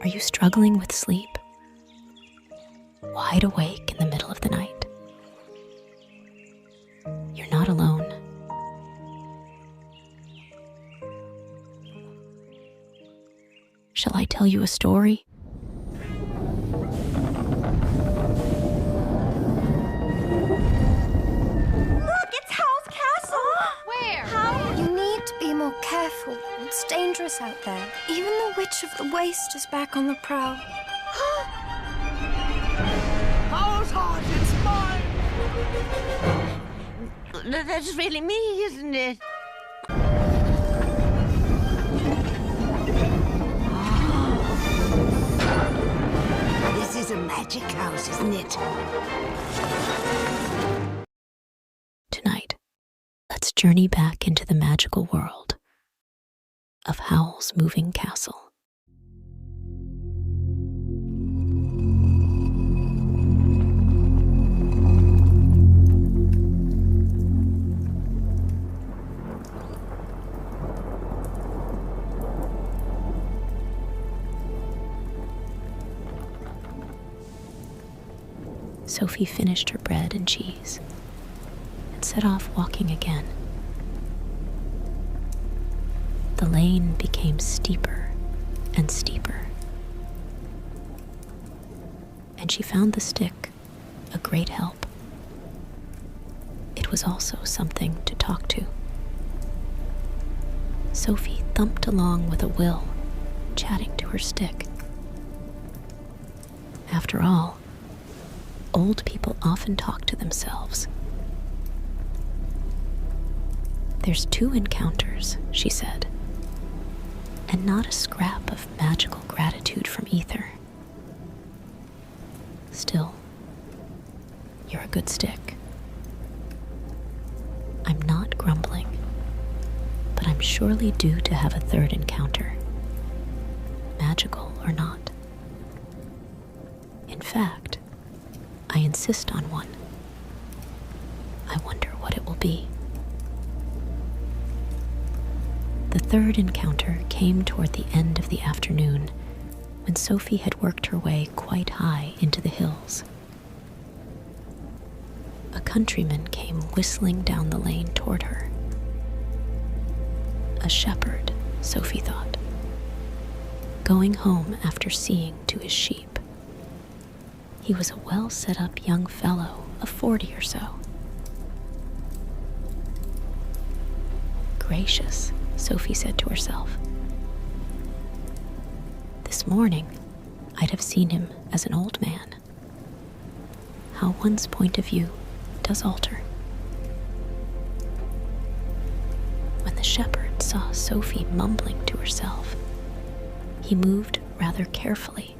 Are you struggling with sleep? Wide awake in the middle of the night? You're not alone. Shall I tell you a story? Look, it's Howl's castle! Where? Howl! You need to be more careful. It's dangerous out there. Even the Witch of the Waste is back on the prowl. Howl's heart, it's mine! That's really me, isn't it? This is a magic house, isn't it? Tonight, let's journey back into the magical world of Howl's moving castle. Sophie finished her bread and cheese and set off walking again. The lane became steeper and steeper, and she found the stick a great help. It was also something to talk to. Sophie thumped along with a will, chatting to her stick. After all, old people often talk to themselves. There's 2 encounters, she said, and not a scrap of magical gratitude from either. Still, you're a good stick. I'm not grumbling, but I'm surely due to have a 3rd encounter, magical or not. In fact, I insist on one. I wonder what it will be. The 3rd encounter came toward the end of the afternoon, when Sophie had worked her way quite high into the hills. A countryman came whistling down the lane toward her. A shepherd, Sophie thought, going home after seeing to his sheep. He was a well-set-up young fellow of 40 or so. Gracious, Sophie said to herself. This morning, I'd have seen him as an old man. How one's point of view does alter. When the shepherd saw Sophie mumbling to herself, he moved rather carefully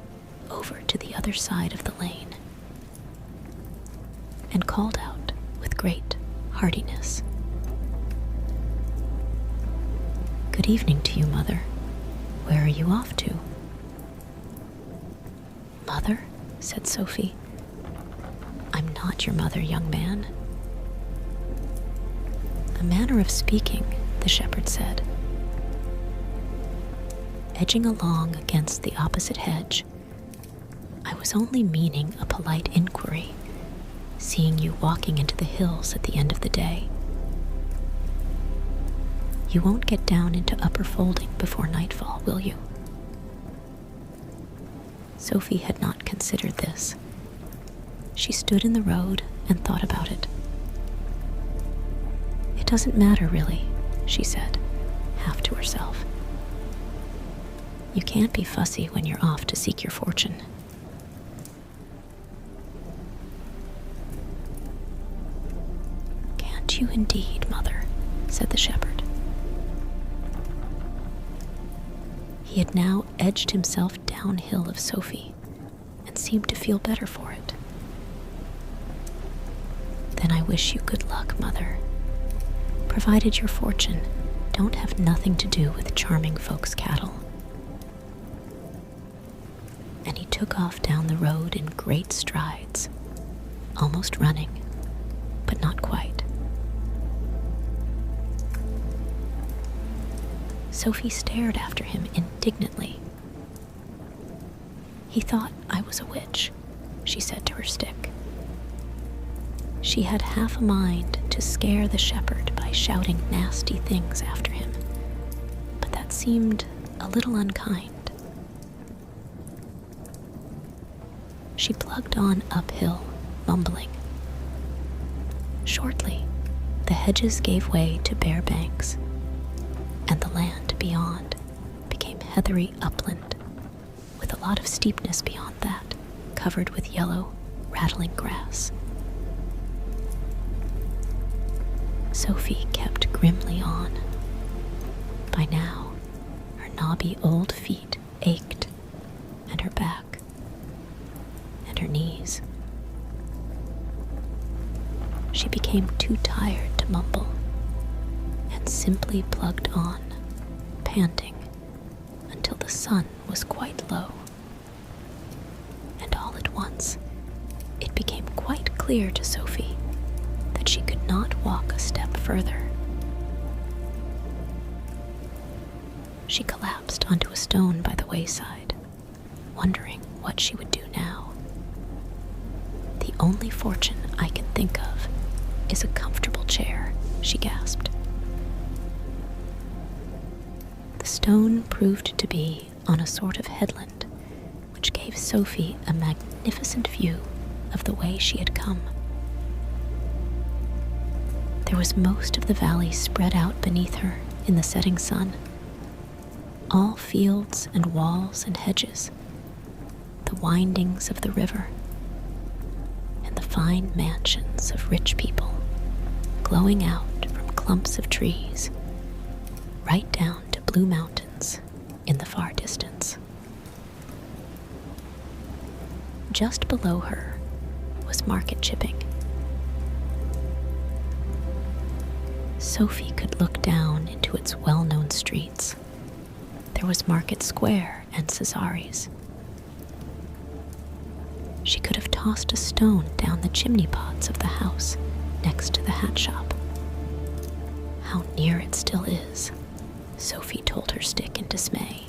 over to the other side of the lane and called out with great heartiness. Good evening to you, Mother. Where are you off to? Mother, said Sophie. I'm not your mother, young man. A manner of speaking, the shepherd said. Edging along against the opposite hedge, I was only meaning a polite inquiry, seeing you walking into the hills at the end of the day. You won't get down into Upper Folding before nightfall, will you? Sophie had not considered this. She stood in the road and thought about it. It doesn't matter, really, she said, half to herself. You can't be fussy when you're off to seek your fortune. Can't you indeed, Mother, said the shepherd. He had now edged himself downhill of Sophie and seemed to feel better for it. Then I wish you good luck, Mother, provided your fortune don't have nothing to do with charming folks' cattle. And he took off down the road in great strides, almost running, but not quite. Sophie stared after him indignantly. "He thought I was a witch," she said to her stick. She had half a mind to scare the shepherd by shouting nasty things after him, but that seemed a little unkind. She plugged on uphill, mumbling. Shortly, the hedges gave way to bare banks, and the land beyond became heathery upland, with a lot of steepness beyond that, covered with yellow, rattling grass. Sophie kept grimly on. By now, her knobby old feet ached, and her back, and her knees. She became too tired to mumble, and simply plugged on, panting, until the sun was quite low. And all at once, it became quite clear to Sophie that she could not walk a step further. She collapsed onto a stone by the wayside, wondering what she would do now. "The only fortune I can think of is a comfortable chair," she gasped. The stone proved to be on a sort of headland, which gave Sophie a magnificent view of the way she had come. There was most of the valley spread out beneath her in the setting sun, all fields and walls and hedges, the windings of the river, and the fine mansions of rich people glowing out from clumps of trees, right down to blue mountains in the far distance. Just below her was market chipping. Sophie could look down into its well-known streets. There was Market Square and Cesare's. She could have tossed a stone down the chimney pots of the house next to the hat shop. How near it still is, Sophie told her stick in dismay.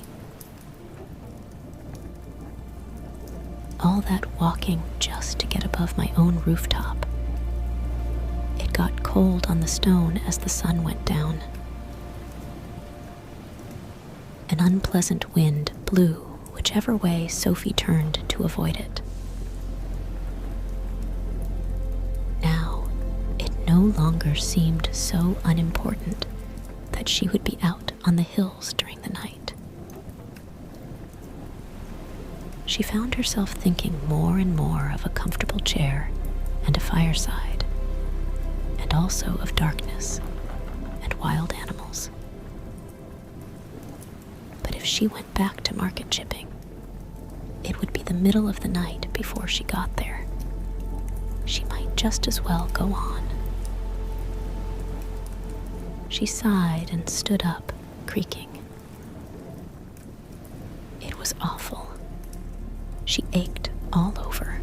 All that walking just to get above my own rooftop. It got cold on the stone as the sun went down. An unpleasant wind blew whichever way Sophie turned to avoid it. Now, it no longer seemed so unimportant that she would be out on the hills during the night. She found herself thinking more and more of a comfortable chair and a fireside, and also of darkness and wild animals. But if she went back to market chipping, it would be the middle of the night before she got there. She might just as well go on. She sighed and stood up, creaking. It was awful. She ached all over.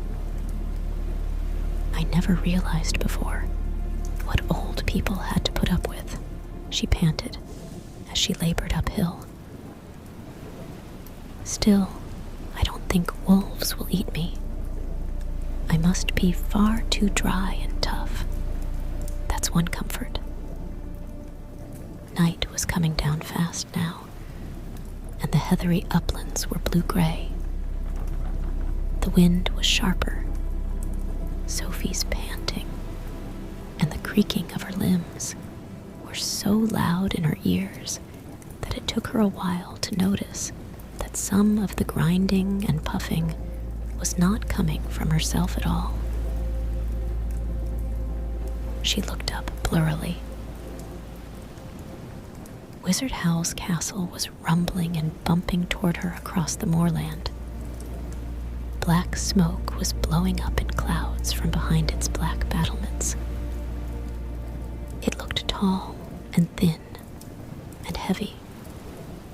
I never realized before what old people had to put up with, she panted as she labored uphill. Still, I don't think wolves will eat me. I must be far too dry and tough. That's one comfort. Night was coming down fast now, and the heathery uplands were blue-gray. The wind was sharper. Sophie's panting and the creaking of her limbs were so loud in her ears that it took her a while to notice that some of the grinding and puffing was not coming from herself at all. She looked up blurrily. Wizard Howl's castle was rumbling and bumping toward her across the moorland. Black smoke was blowing up in clouds from behind its black battlements. It looked tall and thin and heavy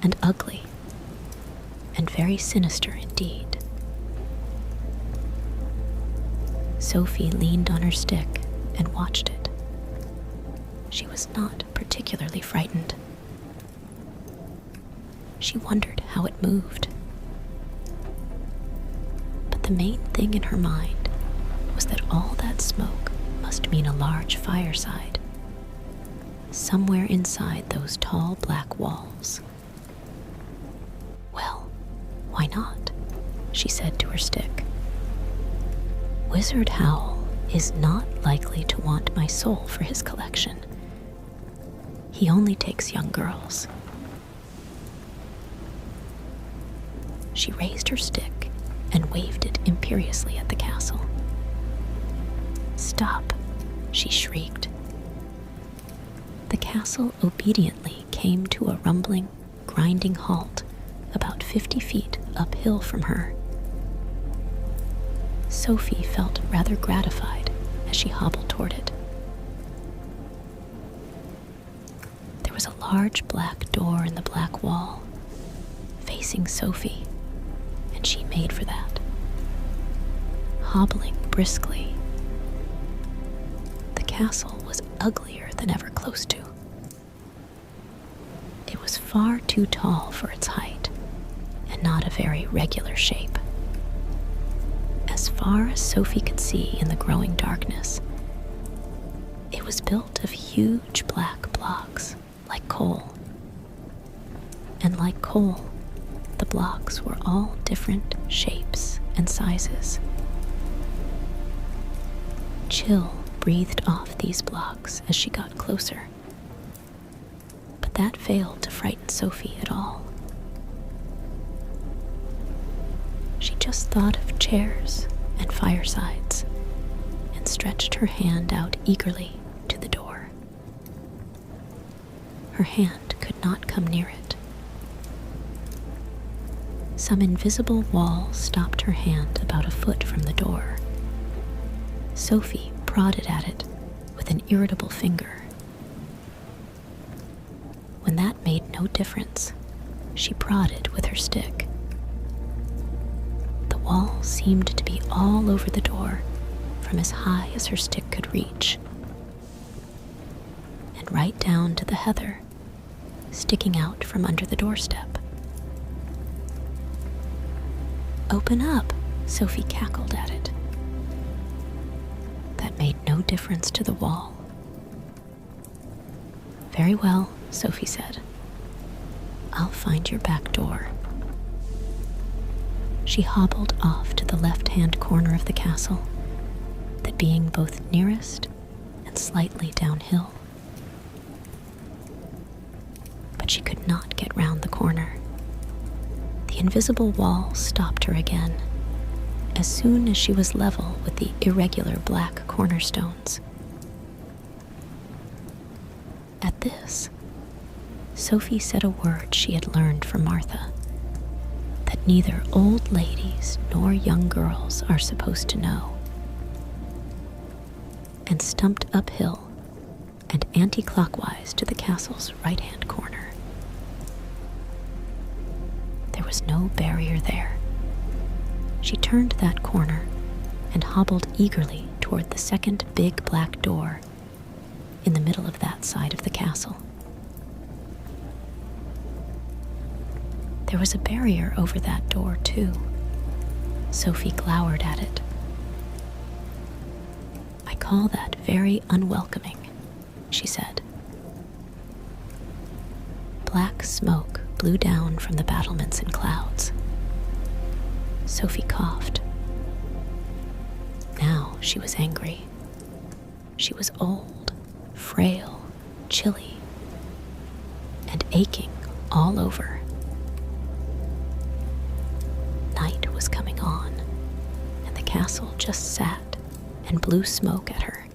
and ugly and very sinister indeed. Sophie leaned on her stick and watched it. She was not particularly frightened. She wondered how it moved. the main thing in her mind was that all that smoke must mean a large fireside, somewhere inside those tall black walls. Well, why not? She said to her stick. Wizard Howl is not likely to want my soul for his collection. He only takes young girls. She raised her stick and waved it imperiously at the castle. Stop, she shrieked. The castle obediently came to a rumbling, grinding halt about 50 feet uphill from her. Sophie felt rather gratified as she hobbled toward it. There was a large black door in the black wall, facing Sophie, and she made for that, hobbling briskly. The castle was uglier than ever close to. It was far too tall for its height, and not a very regular shape. As far as Sophie could see in the growing darkness, it was built of huge black blocks, like coal. And like coal, the blocks were all different shapes and sizes. Chill breathed off these blocks as she got closer, but that failed to frighten Sophie at all. She just thought of chairs and firesides and stretched her hand out eagerly to the door. Her hand could not come near it. Some invisible wall stopped her hand about a foot from the door. Sophie prodded at it with an irritable finger. When that made no difference, she prodded with her stick. The wall seemed to be all over the door from as high as her stick could reach, and right down to the heather sticking out from under the doorstep. Open up, Sophie cackled at it. That made no difference to the wall. Very well, Sophie said. I'll find your back door. She hobbled off to the left-hand corner of the castle, that being both nearest and slightly downhill. But she could not get round the corner. The invisible wall stopped her again, as soon as she was level with the irregular black cornerstones. At this, Sophie said a word she had learned from Martha, that neither old ladies nor young girls are supposed to know, and stumped uphill and anti-clockwise to the castle's right-hand corner. There was no barrier there. She turned that corner and hobbled eagerly toward the second big black door in the middle of that side of the castle. There was a barrier over that door, too. Sophie glowered at it. I call that very unwelcoming, she said. Black smoke blew down from the battlements in clouds. Sophie coughed. Now she was angry. She was old, frail, chilly, and aching all over. Night was coming on, and the castle just sat and blew smoke at her.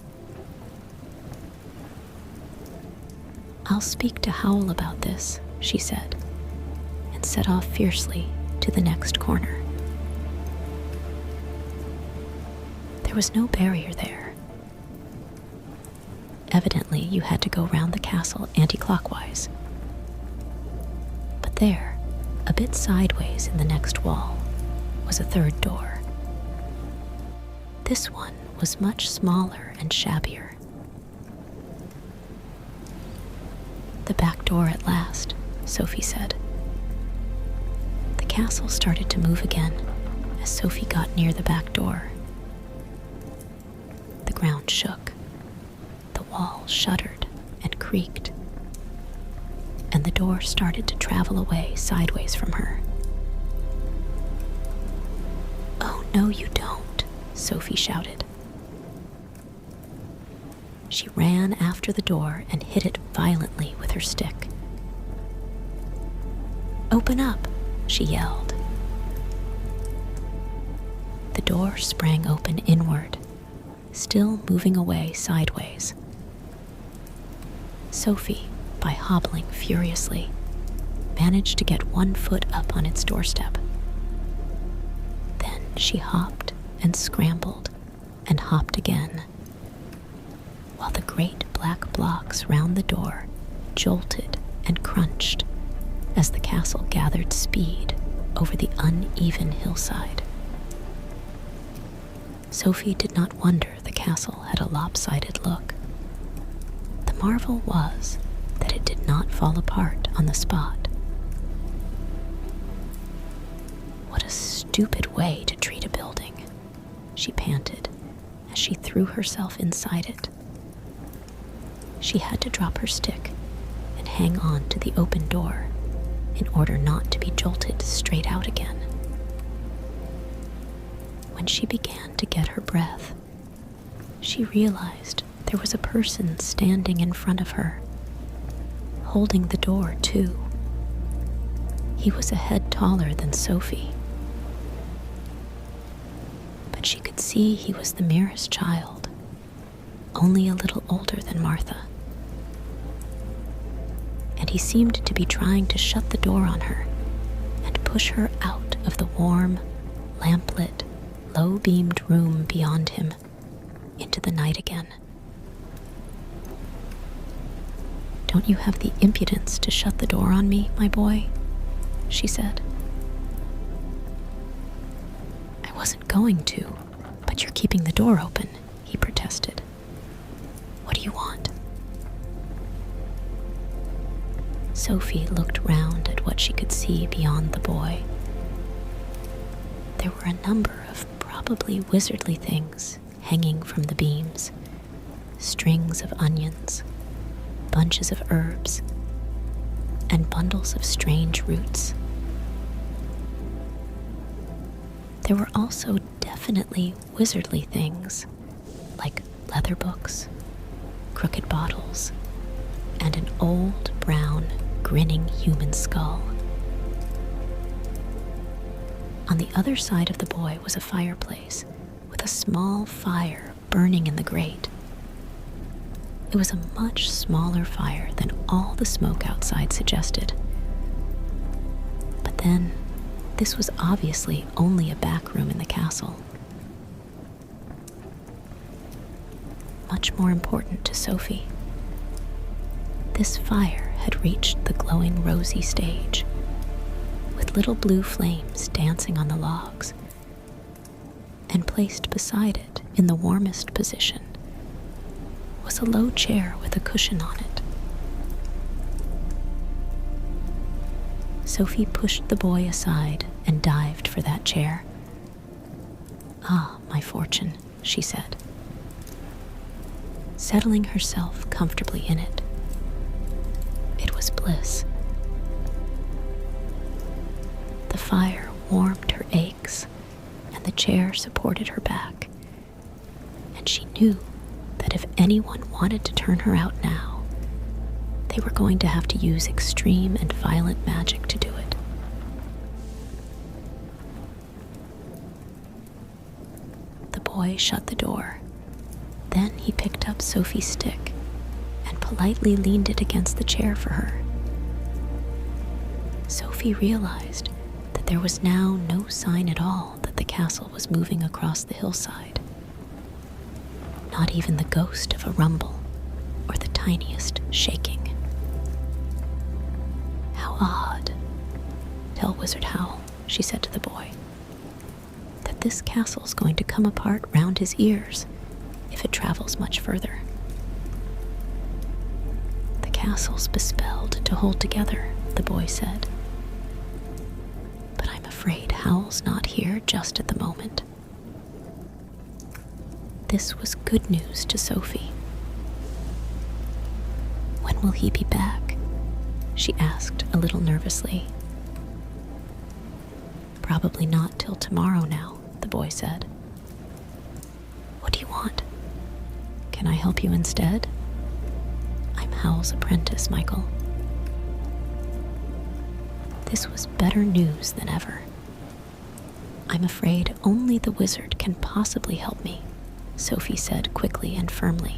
I'll speak to Howl about this, she said, and set off fiercely to the next corner. There was no barrier there. Evidently, you had to go round the castle anti-clockwise. But there, a bit sideways in the next wall, was a third door. This one was much smaller and shabbier. The back door at last, Sophie said. The castle started to move again as Sophie got near the back door. The ground shook, the wall shuddered and creaked, and the door started to travel away sideways from her. "Oh, no, you don't," Sophie shouted. She ran after the door and hit it violently with her stick. "Open up," she yelled. The door sprang open inward, still moving away sideways. Sophie, by hobbling furiously, managed to get one foot up on its doorstep. Then she hopped and scrambled and hopped again, while the great black blocks round the door jolted and crunched as the castle gathered speed over the uneven hillside. Sophie did not wonder the castle had a lopsided look. The marvel was that it did not fall apart on the spot. What a stupid way to treat a building, she panted as she threw herself inside it. She had to drop her stick and hang on to the open door in order not to be jolted straight out again. When she began to get her breath, she realized there was a person standing in front of her, holding the door too. He was a head taller than Sophie, but she could see he was the merest child, only a little older than Martha. And he seemed to be trying to shut the door on her and push her out of the warm, lamplit, low-beamed room beyond him into the night again. "Don't you have the impudence to shut the door on me, my boy?" she said. "I wasn't going to, but you're keeping the door open," he protested. "What do you want?" Sophie looked round at what she could see beyond the boy. There were a number of probably wizardly things hanging from the beams, strings of onions, bunches of herbs, and bundles of strange roots. There were also definitely wizardly things, like leather books, crooked bottles, and an old, brown, grinning human skull. On the other side of the boy was a fireplace with a small fire burning in the grate. It was a much smaller fire than all the smoke outside suggested. But then, this was obviously only a back room in the castle. Much more important to Sophie, this fire had reached the glowing rosy stage, with little blue flames dancing on the logs, and placed beside it in the warmest position was a low chair with a cushion on it. Sophie pushed the boy aside and dived for that chair. "Ah, my fortune," she said, settling herself comfortably in it. It was bliss. The fire warmed her aches, and the chair supported her back, and she knew that if anyone wanted to turn her out now, they were going to have to use extreme and violent magic to do it. The boy shut the door. Then he picked up Sophie's stick and politely leaned it against the chair for her. Sophie realized that there was now no sign at all that the castle was moving across the hillside. Not even the ghost of a rumble or the tiniest shaking. "How odd. Tell Wizard Howl," she said to the boy, "that this castle's going to come apart round his ears if it travels much further. The castle's bespelled to hold together," the boy said. "But I'm afraid afraid Howl's not here just at the moment. This was good news to Sophie. When will he be back? She asked a little nervously. Probably not till tomorrow now, the boy said. What do you want? Can I help you instead? I'm Howl's apprentice, Michael. This was better news than ever. I'm afraid only the wizard can possibly help me, Sophie said quickly and firmly.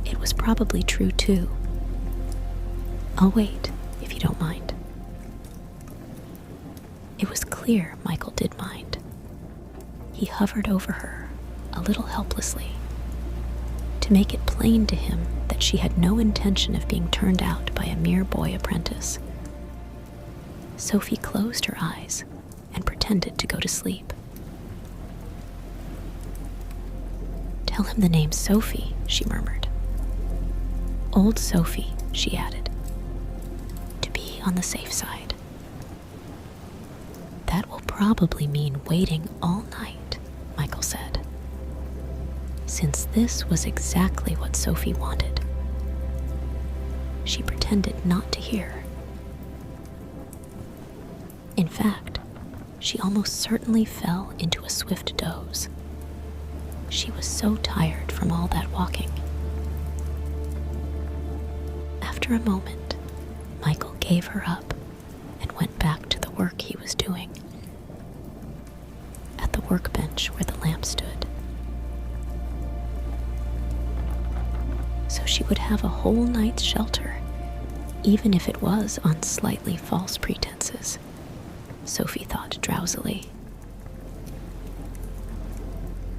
It was probably true too. I'll wait, if you don't mind. It was clear Michael did mind. He hovered over her, a little helplessly, to make it plain to him that she had no intention of being turned out by a mere boy apprentice. Sophie closed her eyes and pretended to go to sleep. Tell him the name Sophie, she murmured. Old Sophie, she added, to be on the safe side. That will probably mean waiting all night, Michael said, since this was exactly what Sophie wanted. She pretended not to hear. In fact, she almost certainly fell into a swift doze. She was so tired from all that walking. After a moment, Michael gave her up and went back to the work he was doing. At the workbench where the lamp stood. So she would have a whole night's shelter, even if it was on slightly false pretenses, Sophie thought drowsily.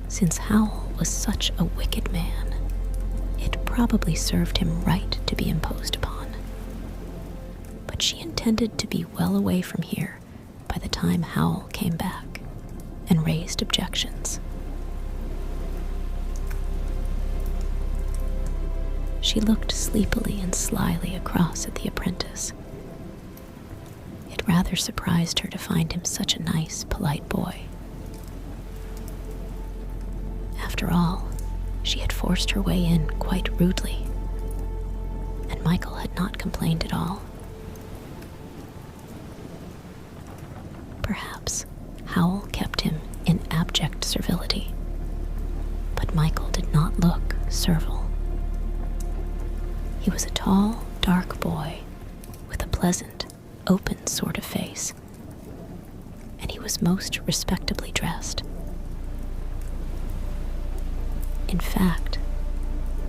Since Howl was such a wicked man, it probably served him right to be imposed upon. But she intended to be well away from here by the time Howl came back and raised objections. She looked sleepily and slyly across at the apprentice. It rather surprised her to find him such a nice, polite boy. After all, she had forced her way in quite rudely, and Michael had not complained at all. Perhaps Howl kept him in abject servility, but Michael did not look servile. He was a tall, dark boy with a pleasant, open sort of face, and he was most respectably dressed. In fact,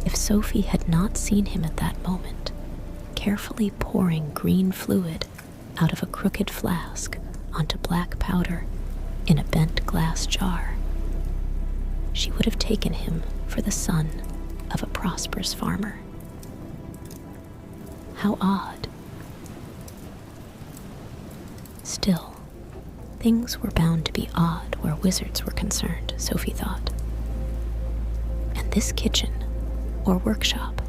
if Sophie had not seen him at that moment, carefully pouring green fluid out of a crooked flask onto black powder in a bent glass jar, she would have taken him for the son of a prosperous farmer. How odd. Still, things were bound to be odd where wizards were concerned, Sophie thought. And this kitchen, or workshop,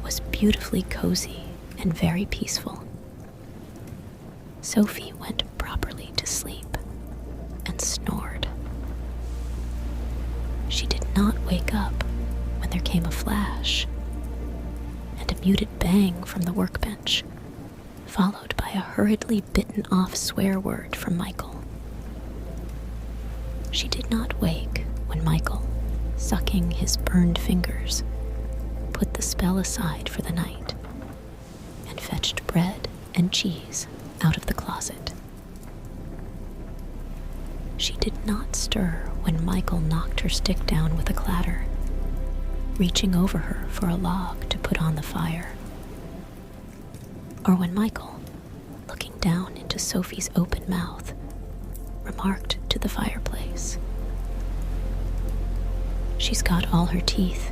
was beautifully cozy and very peaceful. Sophie went properly to sleep and snored. She did not wake up when there came a flash and a muted bang from the workbench, followed by a hurriedly bitten-off swear word from Michael. She did not wake when Michael, sucking his burned fingers, put the spell aside for the night and fetched bread and cheese out of the closet. She did not stir when Michael knocked her stick down with a clatter, reaching over her for a log to put on the fire, or when Michael, looking down into Sophie's open mouth, remarked to the fireplace, "She's got all her teeth.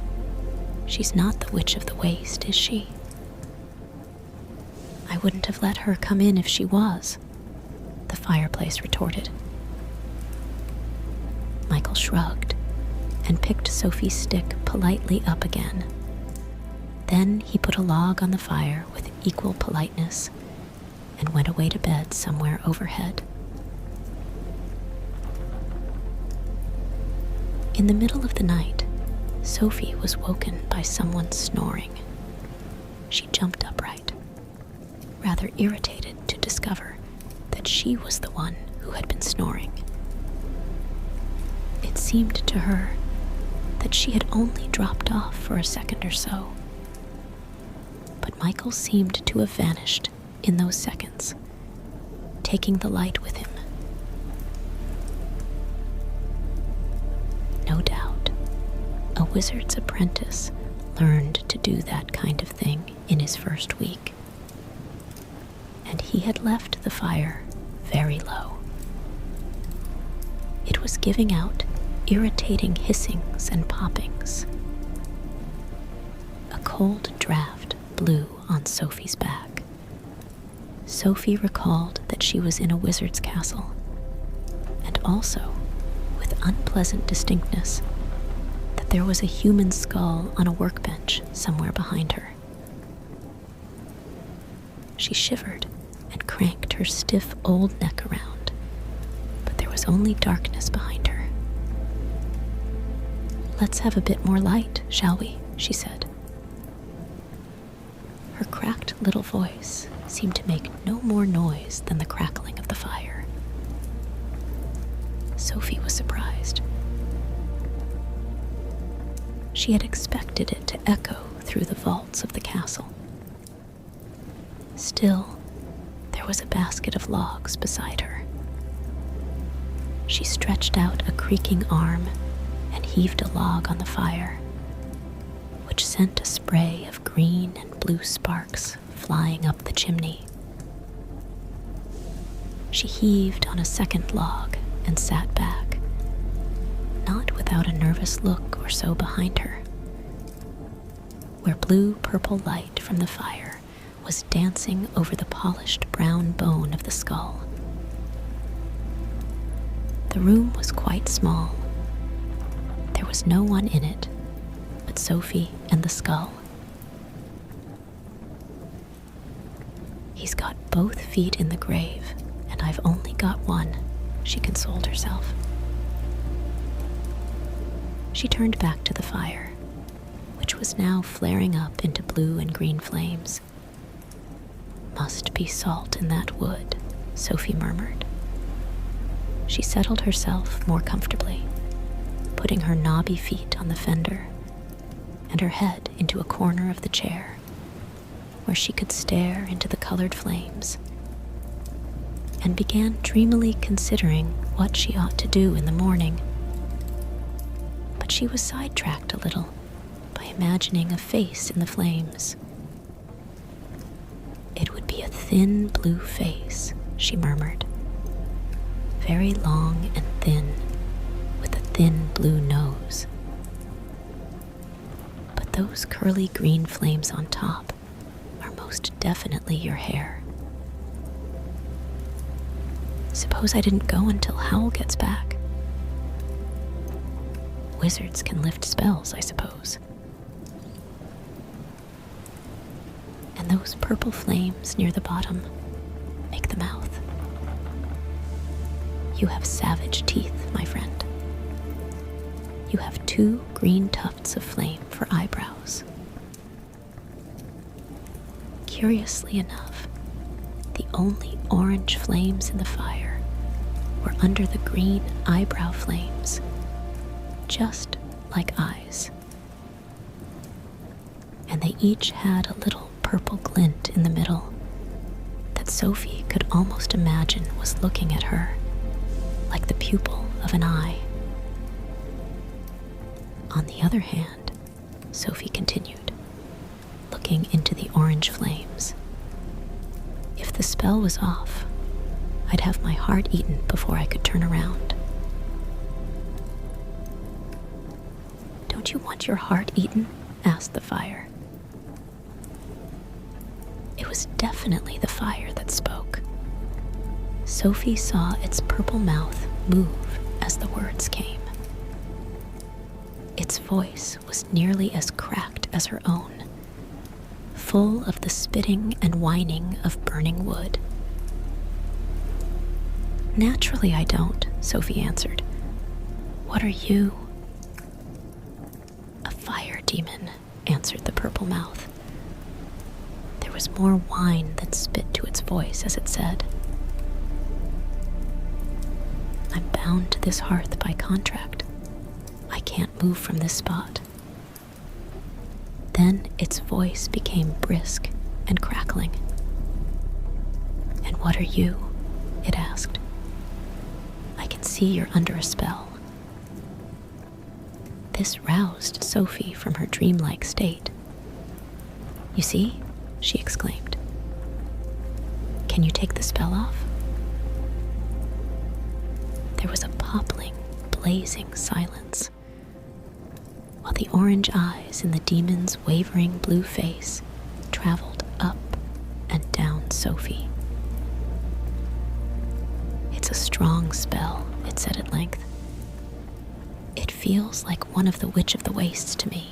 She's not the witch of the waste, is she?" "I wouldn't have let her come in if she was," the fireplace retorted. Michael shrugged and picked Sophie's stick politely up again. Then he put a log on the fire with equal politeness and went away to bed somewhere overhead. In the middle of the night, Sophie was woken by someone snoring. She jumped upright, rather irritated to discover that she was the one who had been snoring. It seemed to her that she had only dropped off for a second or so, but Michael seemed to have vanished in those seconds, taking the light with him. No doubt, a wizard's apprentice learned to do that kind of thing in his first week, and he had left the fire very low. It was giving out irritating hissings and poppings. A cold draft blew on Sophie's back. Sophie recalled that she was in a wizard's castle, and also, with unpleasant distinctness, that there was a human skull on a workbench somewhere behind her. She shivered and cranked her stiff old neck around, but there was only darkness behind her. "Let's have a bit more light, shall we?" she said. Her cracked little voice seemed to make no more noise than the crackling of the fire. Sophie was surprised. She had expected it to echo through the vaults of the castle. Still, there was a basket of logs beside her. She stretched out a creaking arm and heaved a log on the fire, which sent a spray of green and blue sparks flying up the chimney. She heaved on a second log and sat back, not without a nervous look or so behind her, where blue-purple light from the fire was dancing over the polished brown bone of the skull. The room was quite small. There was no one in it but Sophie and the skull. "He's got both feet in the grave, and I've only got one," she consoled herself. She turned back to the fire, which was now flaring up into blue and green flames. "Must be salt in that wood," Sophie murmured. She settled herself more comfortably, putting her knobby feet on the fender and her head into a corner of the chair where she could stare into the colored flames, and began dreamily considering what she ought to do in the morning. But she was sidetracked a little by imagining a face in the flames. "It would be a thin blue face," she murmured, "very long and thin, with a thin blue nose. But those curly green flames on top are most definitely your hair. Suppose I didn't go until Howl gets back. Wizards can lift spells, I suppose. And those purple flames near the bottom make the mouth. You have savage teeth, my friend. You have 2 green tufts of flame for eyebrows." Curiously enough, the only orange flames in the fire were under the green eyebrow flames, just like eyes. And they each had a little purple glint in the middle that Sophie could almost imagine was looking at her, like the pupil of an eye. "On the other hand," Sophie continued, looking into the orange flames, "if the spell was off, I'd have my heart eaten before I could turn around." "Don't you want your heart eaten?" asked the fire. It was definitely the fire that spoke. Sophie saw its purple mouth move as the words came. Its voice was nearly as cracked as her own, full of the spitting and whining of burning wood. Naturally I don't, Sophie answered. What are you? A fire demon, answered the purple mouth. There was more whine than spit to its voice as it said, I'm bound to this hearth by contract. I can't move from this spot. Then its voice became brisk and crackling. And what are you? It asked. I can see you're under a spell. This roused Sophie from her dreamlike state. You see? She exclaimed. Can you take the spell off? There was a popping, blazing silence, while the orange eyes in the demon's wavering blue face traveled up and down Sophie. It's a strong spell, it said at length. It feels like one of the Witch of the Wastes to me.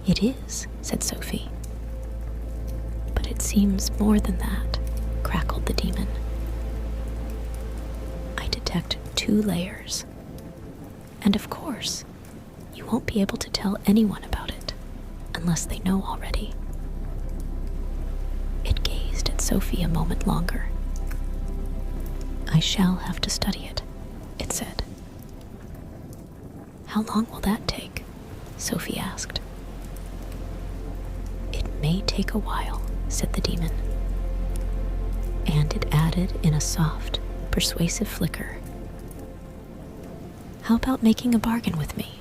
It is, said Sophie. But it seems more than that, crackled the demon. I detect 2 layers. And of course, you won't be able to tell anyone about it, unless they know already. It gazed at Sophie a moment longer. I shall have to study it, it said. How long will that take? Sophie asked. It may take a while, said the demon. And it added in a soft, persuasive flicker. How about making a bargain with me?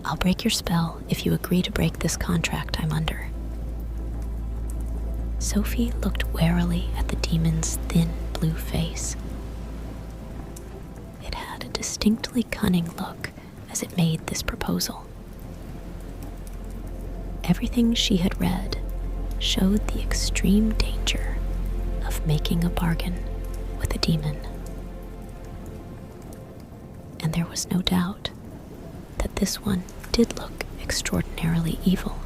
I'll break your spell if you agree to break this contract I'm under. Sophie looked warily at the demon's thin blue face. It had a distinctly cunning look as it made this proposal. Everything she had read showed the extreme danger of making a bargain with a demon. And there was no doubt that this one did look extraordinarily evil.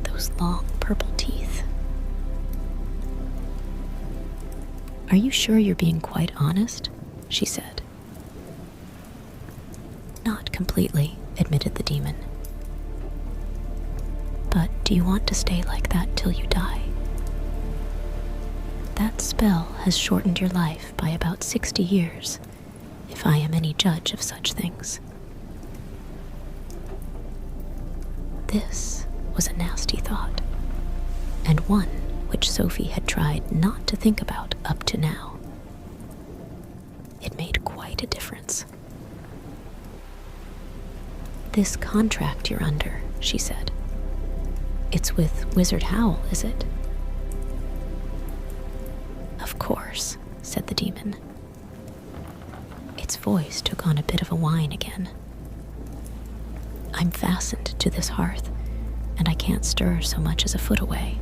Those long purple teeth. Are you sure you're being quite honest? She said. Not completely, admitted the demon. But do you want to stay like that till you die? That spell has shortened your life by about 60 years, if I am any judge of such things. This was a nasty thought, and one which Sophie had tried not to think about up to now. It made quite a difference. This contract you're under, she said. It's with Wizard Howl, is it? Of course, said the demon. Its voice took on a bit of a whine again. I'm fastened to this hearth, and I can't stir so much as a foot away.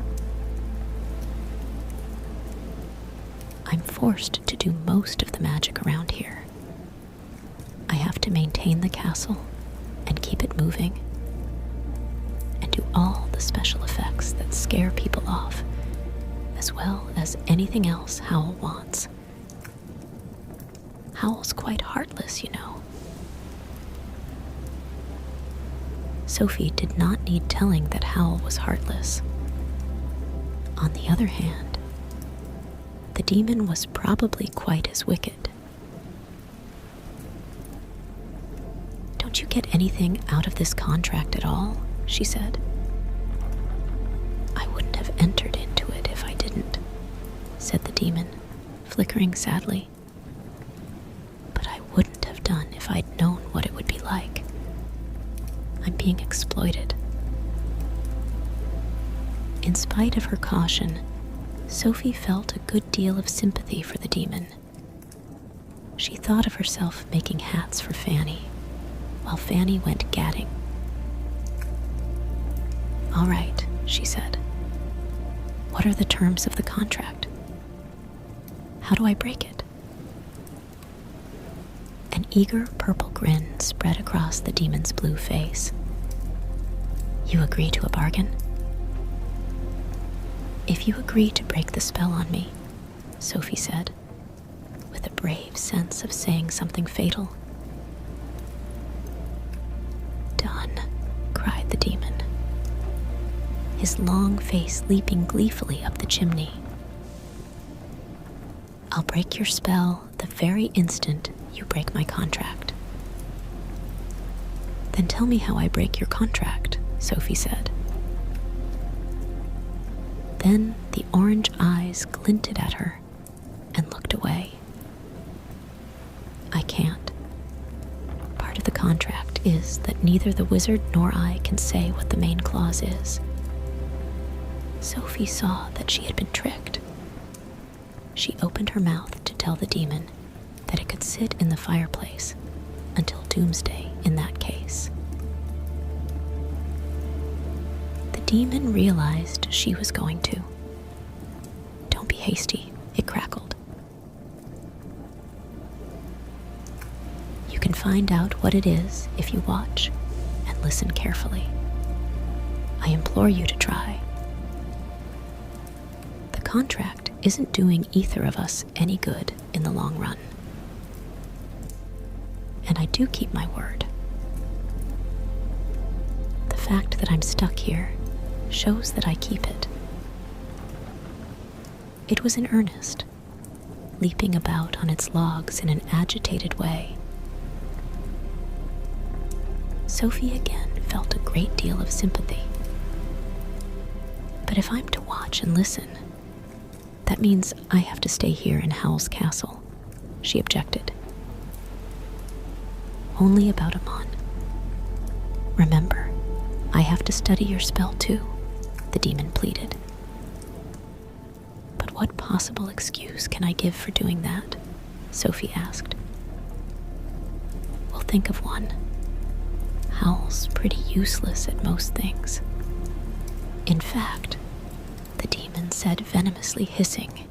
I'm forced to do most of the magic around here. I have to maintain the castle and keep it moving, and do all the special effects that scare people off, as well as anything else Howl wants. Howl's quite heartless, you know. Sophie did not need telling that Howl was heartless. On the other hand, the demon was probably quite as wicked. Don't you get anything out of this contract at all? She said. I wouldn't have entered into it if I didn't, said the demon, flickering sadly. But I wouldn't have done if I'd known what it would be like. I'm being exploited. In spite of her caution, Sophie felt a good deal of sympathy for the demon. She thought of herself making hats for Fanny, while Fanny went gadding. All right, she said. What are the terms of the contract? How do I break it? An eager purple grin spread across the demon's blue face. You agree to a bargain? If you agree to break the spell on me, Sophie said, with a brave sense of saying something fatal. Done, cried the demon, his long face leaping gleefully up the chimney. I'll break your spell the very instant you break my contract. Then tell me how I break your contract, Sophie said. Then the orange eyes glinted at her and looked away. I can't. Part of the contract is that neither the wizard nor I can say what the main clause is. Sophie saw that she had been tricked. She opened her mouth to tell the demon that it could sit in the fireplace until doomsday in that case. The demon realized she was going to. Don't be hasty, it crackled. You can find out what it is if you watch and listen carefully. I implore you to try. The contract isn't doing either of us any good in the long run. And I do keep my word. The fact that I'm stuck here shows that I keep it. It was in earnest, leaping about on its logs in an agitated way. Sophie again felt a great deal of sympathy. But if I'm to watch and listen, that means I have to stay here in Howl's castle, she objected. Only about a month. Remember, I have to study your spell too, the demon pleaded. But what possible excuse can I give for doing that? Sophie asked. Well, think of one. Howl's pretty useless at most things. In fact, the demon said, venomously hissing,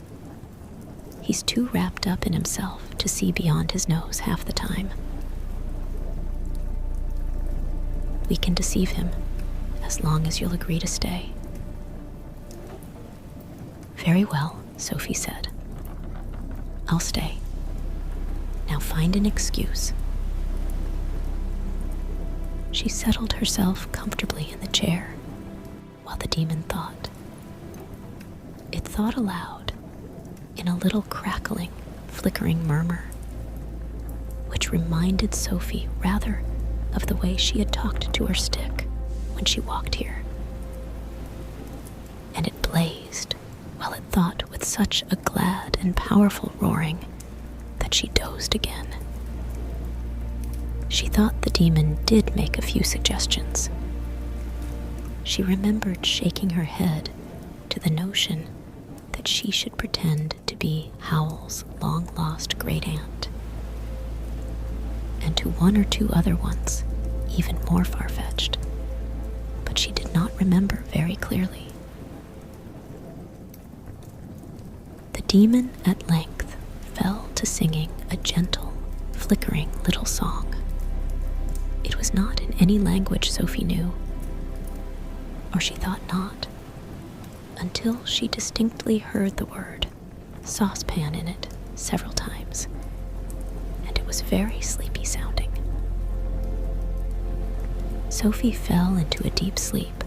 he's too wrapped up in himself to see beyond his nose half the time. We can deceive him as long as you'll agree to stay. Very well, Sophie said. I'll stay. Now find an excuse. She settled herself comfortably in the chair while the demon thought. It thought aloud in a little crackling, flickering murmur, which reminded Sophie rather of the way she had talked to her stick when she walked here. And it blazed while it thought with such a glad and powerful roaring that she dozed again. She thought the demon did make a few suggestions. She remembered shaking her head to the notion that she should pretend to be Howl's long-lost great-aunt, and to one or two other ones, even more far-fetched, but she did not remember very clearly. The demon at length fell to singing a gentle, flickering little song. It was not in any language Sophie knew, or she thought not, until she distinctly heard the word saucepan in it several times, and it was very sleepy sounding. Sophie fell into a deep sleep,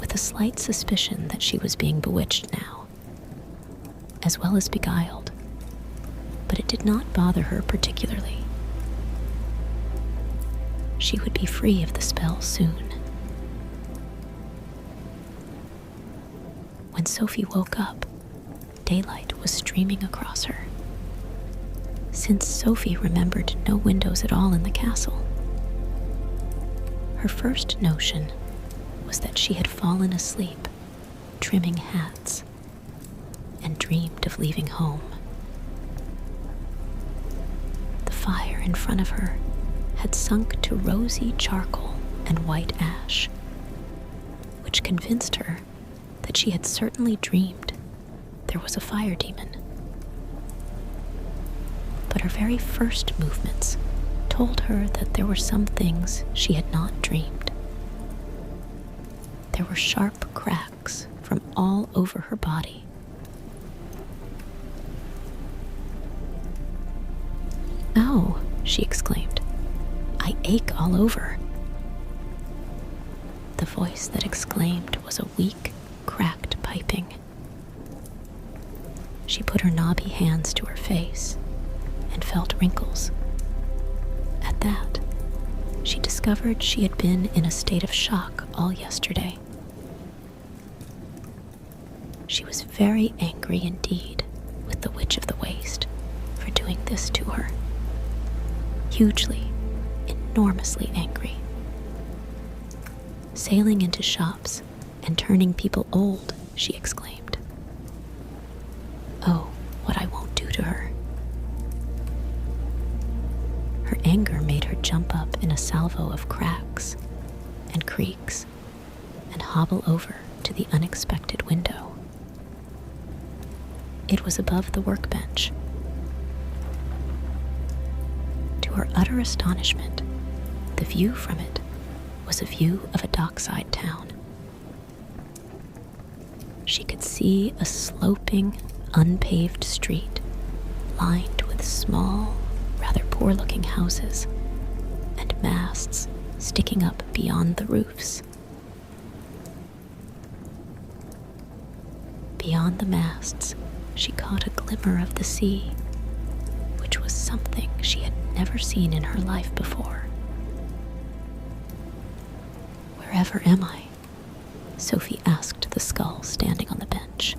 with a slight suspicion that she was being bewitched now, as well as beguiled, but it did not bother her particularly. She would be free of the spell soon. When Sophie woke up, daylight was streaming across her. Since Sophie remembered no windows at all in the castle, her first notion was that she had fallen asleep, trimming hats, and dreamed of leaving home. The fire in front of her had sunk to rosy charcoal and white ash, which convinced her that she had certainly dreamed there was a fire demon. But her very first movements told her that there were some things she had not dreamed. There were sharp cracks from all over her body. she exclaimed. "I ache all over." The voice that exclaimed was a weak, cracked piping. She put her knobby hands to her face and felt wrinkles. At that, she discovered she had been in a state of shock all yesterday. She was very angry indeed with the Witch of the Waste for doing this to her. Hugely, enormously angry. Sailing into shops and turning people old, she exclaimed. Oh, what I won't do to her. Her anger made her jump up in a salvo of cracks and creaks and hobble over to the unexpected window. It was above the workbench. To her utter astonishment, the view from it was a view of a dockside town. She could see a sloping, unpaved street lined with small, rather poor-looking houses and masts sticking up beyond the roofs. Beyond the masts, she caught a glimmer of the sea, which was something she had never seen in her life before. "Wherever am I?" Sophie asked the skull standing on the bench.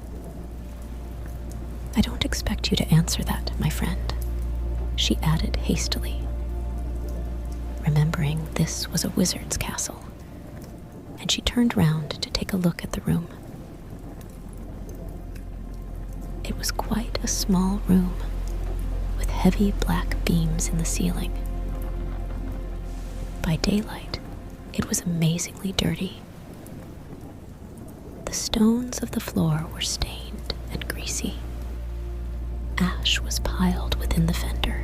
"I don't expect you to answer that, my friend," she added hastily, remembering this was a wizard's castle, and she turned round to take a look at the room. It was quite a small room, with heavy black beams in the ceiling. By daylight, it was amazingly dirty. The stones of the floor were stained and greasy. Ash was piled within the fender,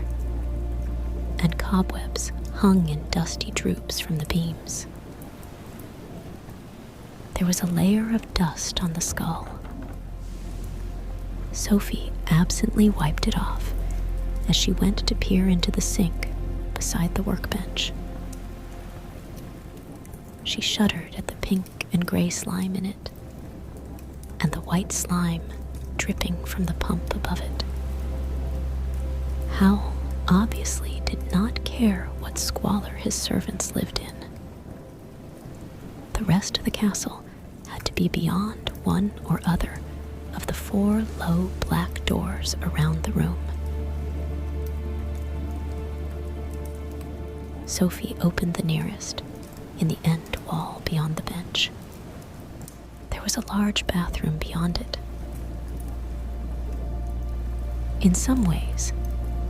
and cobwebs hung in dusty droops from the beams. There was a layer of dust on the skull. Sophie absently wiped it off as she went to peer into the sink beside the workbench. She shuddered at the pink and gray slime in it, and the white slime dripping from the pump above it. Howl obviously did not care what squalor his servants lived in. The rest of the castle had to be beyond one or other of the 4 low black doors around the room. Sophie opened the nearest, in the end wall beyond the bench. There was a large bathroom beyond it. In some ways,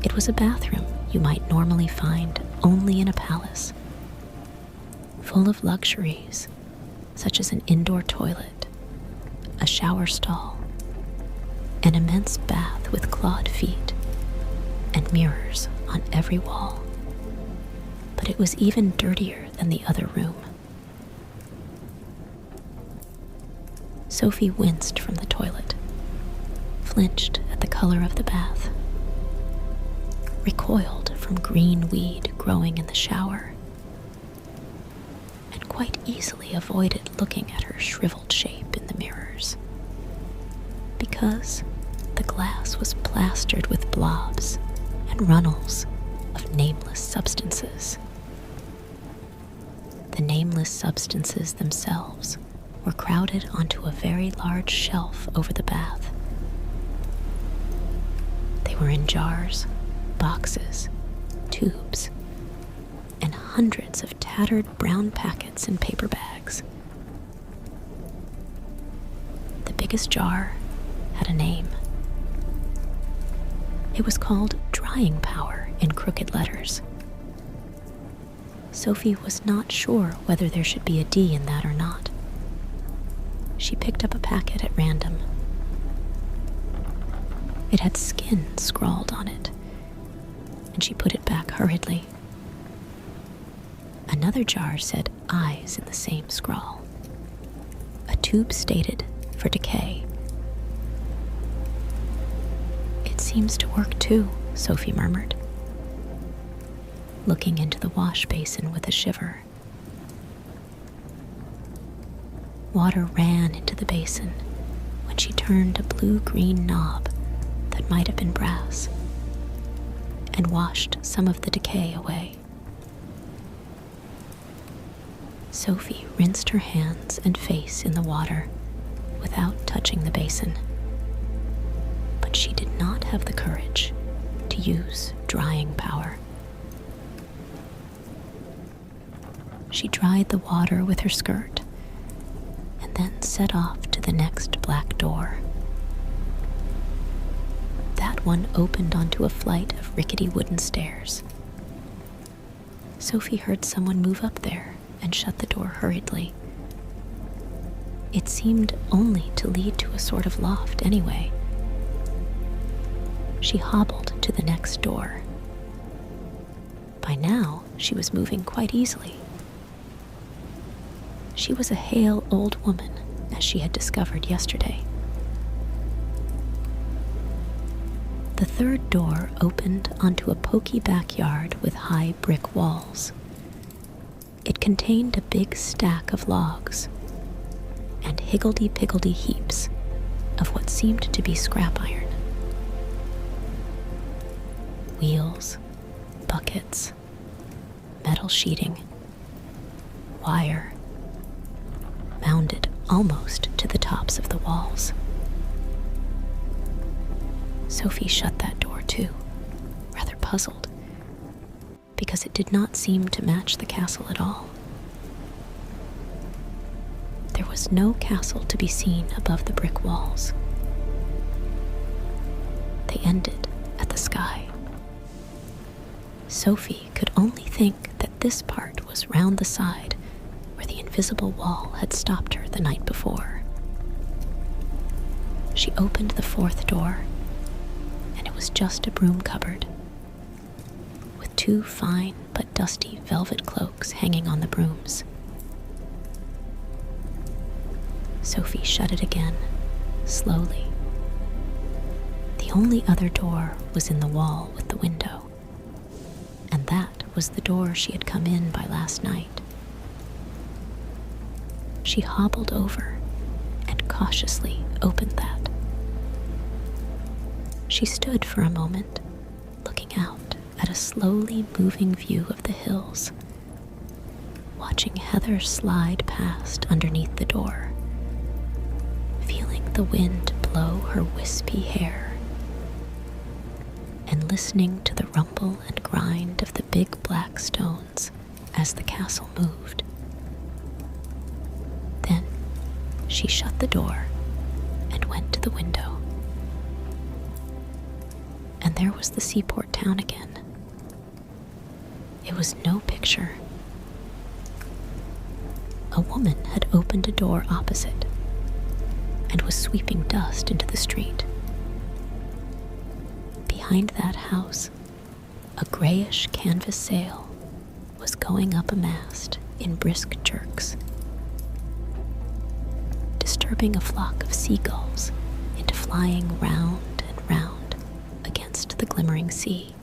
it was a bathroom you might normally find only in a palace, full of luxuries such as an indoor toilet, a shower stall, an immense bath with clawed feet, and mirrors on every wall. But it was even dirtier than the other room. Sophie winced from the toilet, flinched at the color of the bath, recoiled from green weed growing in the shower, and quite easily avoided looking at her shriveled shape in the mirrors, because the glass was plastered with blobs and runnels of nameless substances. The nameless substances themselves were crowded onto a very large shelf over the bath. They were in jars, boxes, tubes, and hundreds of tattered brown packets and paper bags. The biggest jar had a name. It was called Drying Power in crooked letters. Sophie was not sure whether there should be a D in that or not. She picked up a packet at random. It had skin scrawled on it, and she put it back hurriedly. Another jar said eyes in the same scrawl. A tube stated for decay. It seems to work too, Sophie murmured. looking into the wash basin with a shiver. Water ran into the basin when she turned a blue-green knob that might have been brass and washed some of the decay away. Sophie rinsed her hands and face in the water without touching the basin, but she did not have the courage to use drying power. She dried the water with her skirt and then set off to the next black door. That one opened onto a flight of rickety wooden stairs. Sophie heard someone move up there and shut the door hurriedly. It seemed only to lead to a sort of loft anyway. She hobbled to the next door. By now, she was moving quite easily. She was a hale old woman, as she had discovered yesterday. The third door opened onto a poky backyard with high brick walls. It contained a big stack of logs and higgledy-piggledy heaps of what seemed to be scrap iron. Wheels, buckets, metal sheeting, wire, mounded almost to the tops of the walls. Sophie shut that door too, rather puzzled, because it did not seem to match the castle at all. There was no castle to be seen above the brick walls. They ended at the sky. Sophie could only think that this part was round the side where the invisible wall had stopped her the night before. She opened the fourth door, and it was just a broom cupboard, with two fine but dusty velvet cloaks hanging on the brooms. Sophie shut it again, slowly. The only other door was in the wall with the window, and that was the door she had come in by last night. She hobbled over and cautiously opened that. She stood for a moment, looking out at a slowly moving view of the hills, watching Heather slide past underneath the door, feeling the wind blow her wispy hair, and listening to the rumble and grind of the big black stones as the castle moved. Then she shut the door and went to the window. And there was the seaport town again. It was no picture. A woman had opened a door opposite and was sweeping dust into the street. Behind that house, a grayish canvas sail was going up a mast in brisk jerks, disturbing a flock of seagulls into flying round and round against the glimmering sea.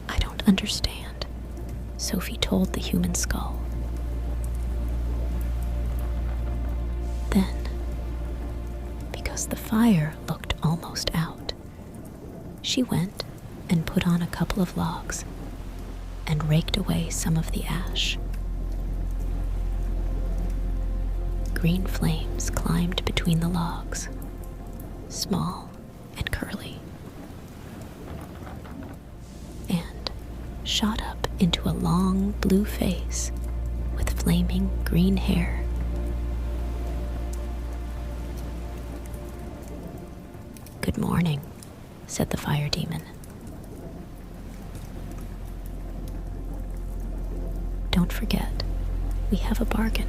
"I don't understand," Sophie told the human skull. Then, because the fire looked almost out, she went and put on a couple of logs and raked away some of the ash. Green flames climbed between the logs, small and curly, and shot up into a long blue face with flaming green hair. "Good morning," said the fire demon. "Don't forget, we have a bargain."